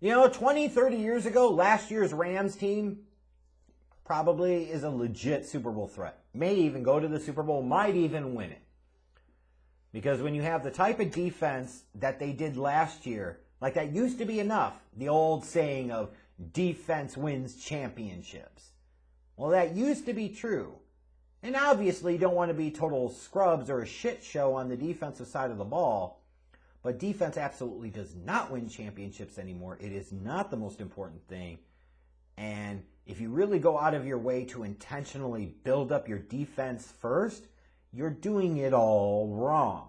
20, 30 years ago, last year's Rams team probably is a legit Super Bowl threat. May even go to the Super Bowl, might even win it. Because when you have the type of defense that they did last year, like that used to be enough. The old saying of defense wins championships. Well, that used to be true. And obviously you don't want to be total scrubs or a shit show on the defensive side of the ball. But defense absolutely does not win championships anymore. It is not the most important thing. And if you really go out of your way to intentionally build up your defense first, you're doing it all wrong.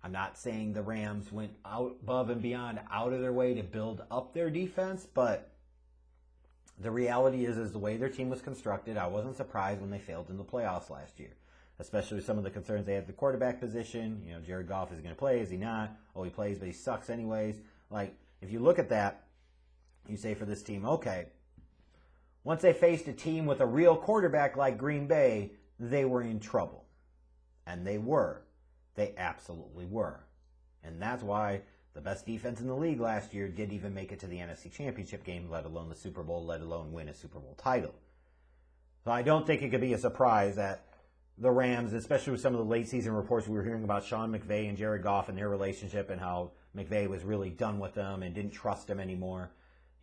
I'm not saying the Rams went out above and beyond out of their way to build up their defense, but the reality is the way their team was constructed, I wasn't surprised when they failed in the playoffs last year. Especially with some of the concerns they had at the quarterback position. Jared Goff is going to play. Is he not? Oh, he plays, but he sucks anyways. Like, if you look at that, you say for this team, okay, once they faced a team with a real quarterback like Green Bay, they were in trouble. And they were. They absolutely were. And that's why the best defense in the league last year didn't even make it to the NFC Championship game, let alone the Super Bowl, let alone win a Super Bowl title. So I don't think it could be a surprise that the Rams, especially with some of the late season reports we were hearing about Sean McVay and Jared Goff and their relationship and how McVay was really done with them and didn't trust them anymore,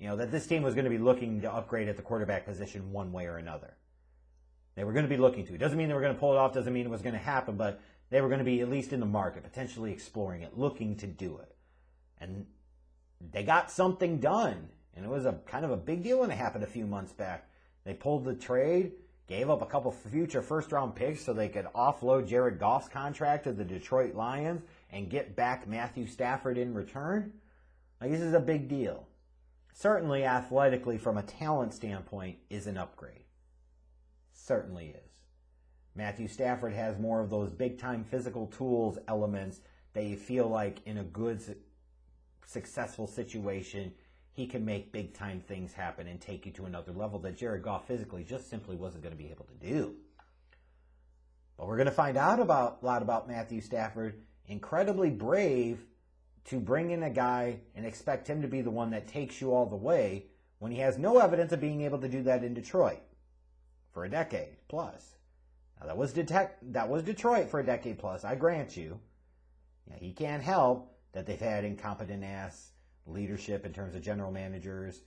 that this team was going to be looking to upgrade at the quarterback position one way or another. They were going to be looking to. It doesn't mean they were going to pull it off, doesn't mean it was going to happen, but they were going to be at least in the market, potentially exploring it, looking to do it. And they got something done. And it was a kind of a big deal when it happened a few months back. They pulled the trade, gave up a couple future first-round picks so they could offload Jared Goff's contract to the Detroit Lions and get back Matthew Stafford in return. Like, this is a big deal. Certainly, athletically, from a talent standpoint, is an upgrade. Certainly is. Matthew Stafford has more of those big-time physical tools elements that you feel like in a good, successful situation, he can make big-time things happen and take you to another level that Jared Goff physically just simply wasn't going to be able to do. But we're going to find out a lot about Matthew Stafford. Incredibly brave to bring in a guy and expect him to be the one that takes you all the way when he has no evidence of being able to do that in Detroit for a decade plus. Now, that was Detroit for a decade plus, I grant you. He can't help that they've had incompetent-ass leadership in terms of general managers.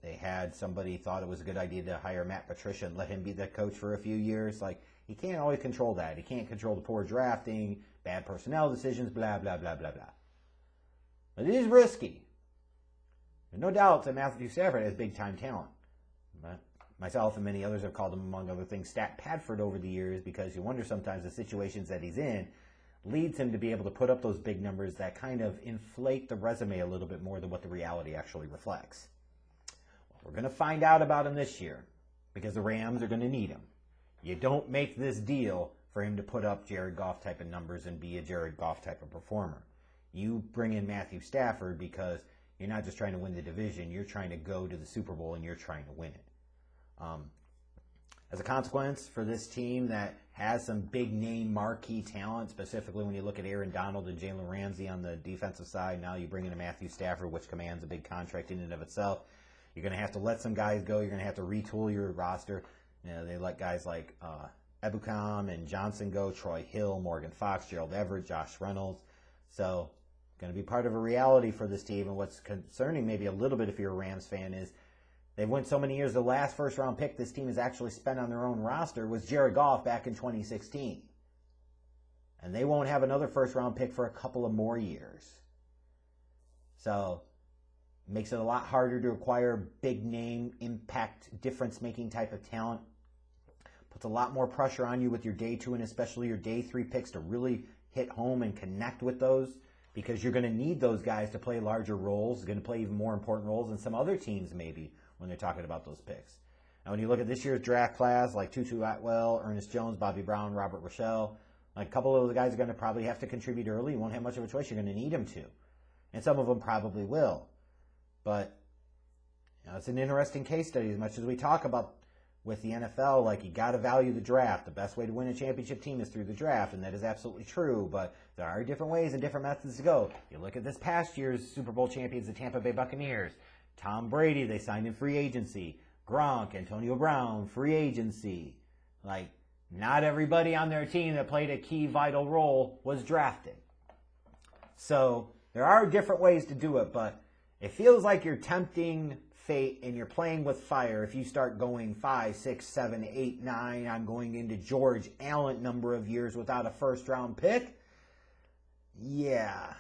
They had somebody thought it was a good idea to hire Matt Patricia and let him be the coach for a few years. Like, he can't always control that. He can't control the poor drafting, bad personnel decisions, blah, blah, blah, blah, blah. But it is risky. There's no doubt that Matthew Stafford has big-time talent. But myself and many others have called him, among other things, Stat Padford over the years because you wonder sometimes the situations that he's in leads him to be able to put up those big numbers that kind of inflate the resume a little bit more than what the reality actually reflects. Well, we're going to find out about him this year because the Rams are going to need him. You don't make this deal for him to put up Jared Goff type of numbers and be a Jared Goff type of performer. You bring in Matthew Stafford because you're not just trying to win the division, you're trying to go to the Super Bowl and you're trying to win it. As a consequence, for this team that has some big-name marquee talent, specifically when you look at Aaron Donald and Jalen Ramsey on the defensive side, now you bring in a Matthew Stafford, which commands a big contract in and of itself. You're going to have to let some guys go. You're going to have to retool your roster. They let guys like Ebukam and Johnson go, Troy Hill, Morgan Fox, Gerald Everett, Josh Reynolds. So, going to be part of a reality for this team. And what's concerning maybe a little bit if you're a Rams fan is they've went so many years. The last first-round pick this team has actually spent on their own roster was Jared Goff back in 2016. And they won't have another first-round pick for a couple of more years. So, it makes it a lot harder to acquire big-name, impact, difference-making type of talent. Puts a lot more pressure on you with your day 2 and especially your day 3 picks to really hit home and connect with those because you're going to need those guys to play larger roles, going to play even more important roles than some other teams maybe when they're talking about those picks. Now, when you look at this year's draft class, like Tutu Atwell, Ernest Jones, Bobby Brown, Robert Rochelle, like a couple of those guys are going to probably have to contribute early. You won't have much of a choice. You're going to need them to. And some of them probably will. But it's an interesting case study as much as we talk about with the NFL, like, you got to value the draft. The best way to win a championship team is through the draft, and that is absolutely true, but there are different ways and different methods to go. You look at this past year's Super Bowl champions, the Tampa Bay Buccaneers. Tom Brady, they signed in free agency. Gronk, Antonio Brown, free agency. Like, not everybody on their team that played a key vital role was drafted. So there are different ways to do it, but it feels like you're tempting fate and you're playing with fire if you start going 5, 6, 7, 8, 9. I'm going into George Allen number of years without a first-round pick. Yeah,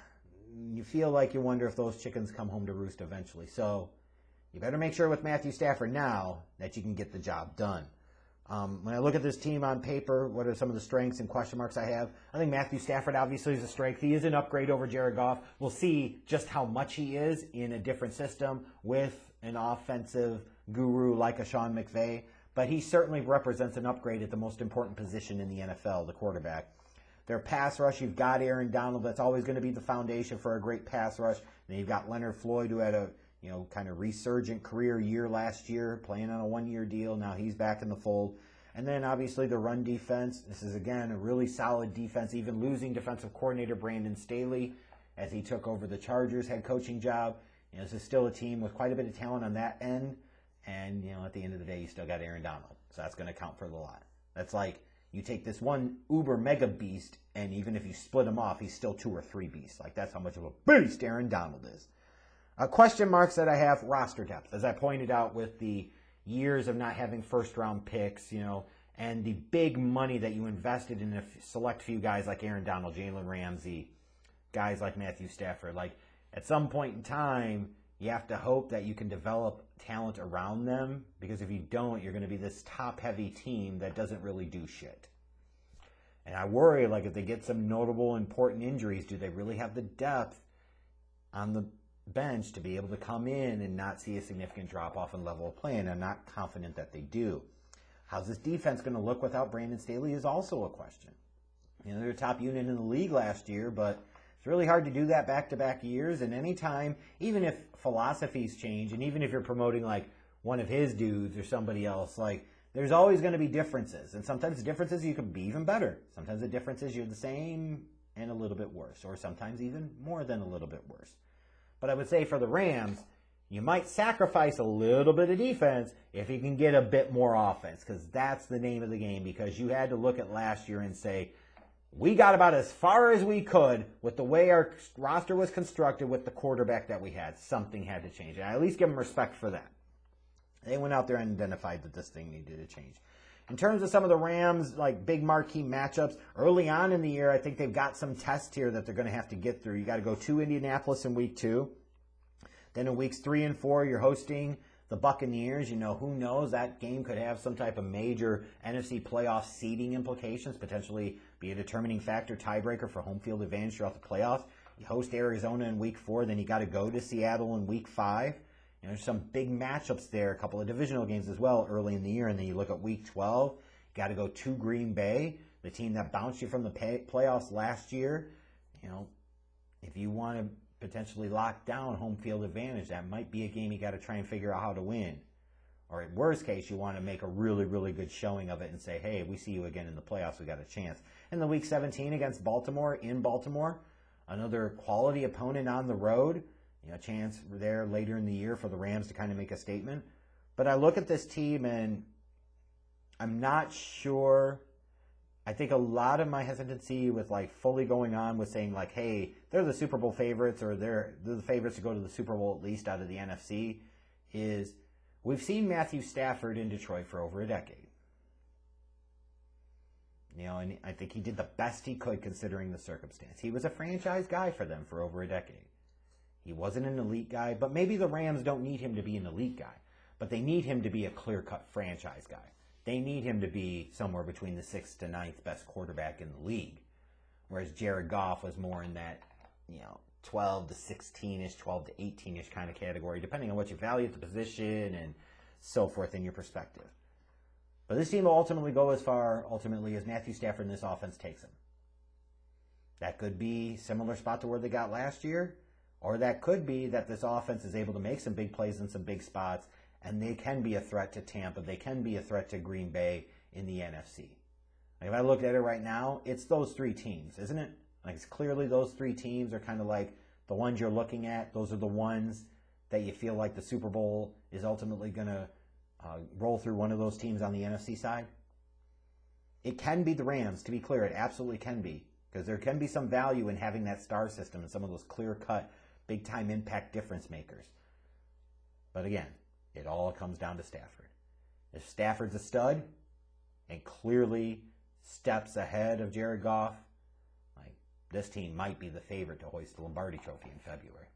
you feel like you wonder if those chickens come home to roost eventually. So you better make sure with Matthew Stafford now that you can get the job done. When I look at this team on paper, what are some of the strengths and question marks I have? I think Matthew Stafford obviously is a strength. He is an upgrade over Jared Goff. We'll see just how much he is in a different system with an offensive guru like a Sean McVay. But he certainly represents an upgrade at the most important position in the NFL, the quarterback. Their pass rush, you've got Aaron Donald. That's always going to be the foundation for a great pass rush. Then you've got Leonard Floyd, who had a kind of resurgent career year last year, playing on a one-year deal. Now he's back in the fold. And then obviously the run defense. This is, again, a really solid defense, even losing defensive coordinator Brandon Staley as he took over the Chargers head coaching job. This is still a team with quite a bit of talent on that end. And, at the end of the day, you still got Aaron Donald. So that's going to count for the lot. That's like you take this one uber mega beast, and even if you split him off, he's still 2 or 3 beasts. Like, that's how much of a beast Aaron Donald is. Question marks that I have, roster depth. As I pointed out with the years of not having first-round picks, and the big money that you invested in a select few guys like Aaron Donald, Jalen Ramsey, guys like Matthew Stafford. Like, at some point in time, you have to hope that you can develop talent around them, because if you don't, you're going to be this top-heavy team that doesn't really do shit. And I worry, like, if they get some notable, important injuries, do they really have the depth on the bench to be able to come in and not see a significant drop-off in level of play? And I'm not confident that they do. How's this defense going to look without Brandon Staley is also a question. They're a top unit in the league last year, but it's really hard to do that back-to-back years. And anytime, even if philosophies change, and even if you're promoting like one of his dudes or somebody else, like, there's always going to be differences. And sometimes the differences you can be even better. Sometimes the differences you're the same and a little bit worse, or sometimes even more than a little bit worse. But I would say for the Rams, you might sacrifice a little bit of defense if you can get a bit more offense, because that's the name of the game. Because you had to look at last year and say, we got about as far as we could with the way our roster was constructed with the quarterback that we had. Something had to change. And I at least give them respect for that. They went out there and identified that this thing needed to change. In terms of some of the Rams, like big marquee matchups, early on in the year, I think they've got some tests here that they're going to have to get through. You got to go to Indianapolis in week 2. Then in weeks 3 and 4, you're hosting the Buccaneers. Who knows? That game could have some type of major NFC playoff seeding implications, potentially be a determining factor, tiebreaker for home field advantage throughout the playoffs. You host Arizona in week 4, then you got to go to Seattle in week 5. There's some big matchups there, a couple of divisional games as well early in the year. And then you look at week 12, you got to go to Green Bay, the team that bounced you from the playoffs last year. If you want to potentially lock down home field advantage, that might be a game you got to try and figure out how to win. Or at worst case, you want to make a really, really good showing of it and say, hey, we see you again in the playoffs, we got a chance. And the week 17 against Baltimore, in Baltimore, another quality opponent on the road. A chance there later in the year for the Rams to kind of make a statement. But I look at this team and I'm not sure. I think a lot of my hesitancy with like fully going on with saying like, hey, they're the Super Bowl favorites, or they're the favorites to go to the Super Bowl at least out of the NFC, is we've seen Matthew Stafford in Detroit for over a decade. And I think he did the best he could considering the circumstance. He was a franchise guy for them for over a decade. He wasn't an elite guy, but maybe the Rams don't need him to be an elite guy. But they need him to be a clear-cut franchise guy. They need him to be somewhere between the 6th to 9th best quarterback in the league. Whereas Jared Goff was more in that, 12 to 16-ish, 12 to 18-ish kind of category, depending on what you value at the position and so forth in your perspective. But this team will ultimately go as far, as Matthew Stafford in this offense takes him. That could be a similar spot to where they got last year. Or that could be that this offense is able to make some big plays in some big spots and they can be a threat to Tampa. They can be a threat to Green Bay in the NFC. Like if I look at it right now, it's those three teams, isn't it? Like it's clearly those three teams are kind of like the ones you're looking at. Those are the ones that you feel like the Super Bowl is ultimately going to roll through one of those teams on the NFC side. It can be the Rams, to be clear. It absolutely can be, because there can be some value in having that star system and some of those clear-cut, big-time impact difference makers. But again, it all comes down to Stafford. If Stafford's a stud and clearly steps ahead of Jared Goff, like this team might be the favorite to hoist the Lombardi Trophy in February.